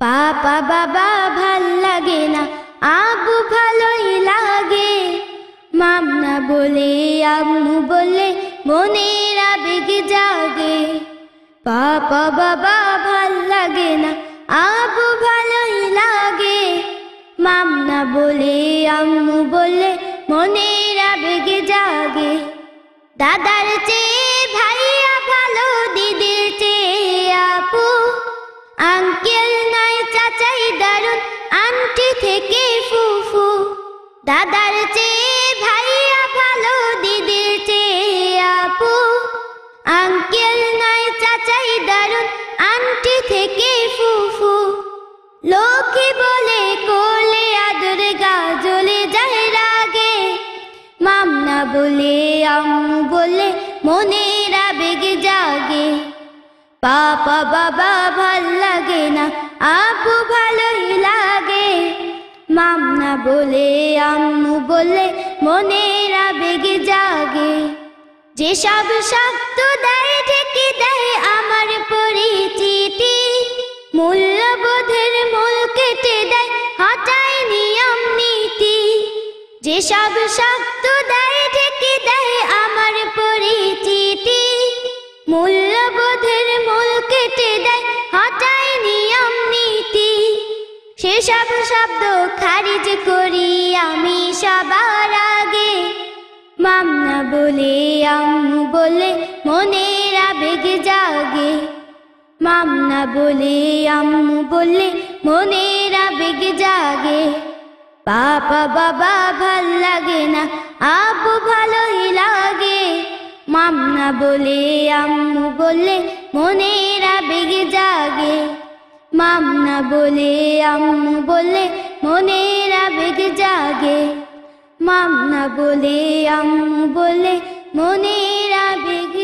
পাপা বাবা ভাল লাগে না, আব্বু ভালোই লাগে। মামনা বলে আম্মু বলে মনের আবেগ জাগে। পাপা বাবা ভাল লাগে না, আব্বু ভালোই লাগে। মামনা বলে আম্মু বলে মনের আবেগ জাগে। দাদার চেয়ে ভাইয়া ভালো, দিদির চেয়ে আপু। আঙ্কেল নয় চাচাই দারুন, আন্টি থেকে ফুফু। দাদার চেয়ে ভাইয়া ভালো, দিদির চেয়ে আপু। আঙ্কেল নয় চাচাই দারুন, আন্টি থেকে ফুফু। লোকে বলে কোলে আদরে, গা জ্বলে যায় রাগে। মামনা বলে আম্মু বলে মনের আবেগ জাগে। পাপা বাবা ভাল লাগে না, আব্বু ভালোই লাগে। মামনা বলে আম্মু বলে মনের আবেগ জাগে। যেসব শব্দ দেয় ঢেকে দেয় আমার পরিচিতি, মূল্যবোধের মূল কেটে দেয়, হটায় নিয়ম নীতি। যেসব শব্দ দেয় ঢেকে দেয় আমার পরিচিতি, মূল্যবোধের মূল কেটে দেয়, হটায় নিয়ম নীতি। সেসব শব্দ খারিজ করি আমি সবার আগে। মামনা বলে আম্মু বলে মনের আবেগ জাগে। মামনা বলে আম্মু বলে মনের আবেগ জাগে। পাপা বাবা ভাল লাগে না, আব্বু ভালোই লাগে। মামনা বলে আম্মু বলে মনের আবেগ জাগে। মামনা বলে আম্মু বলে মনের আবেগ জাগে। মামনা বলে আম্মু বলে মনের আবেগ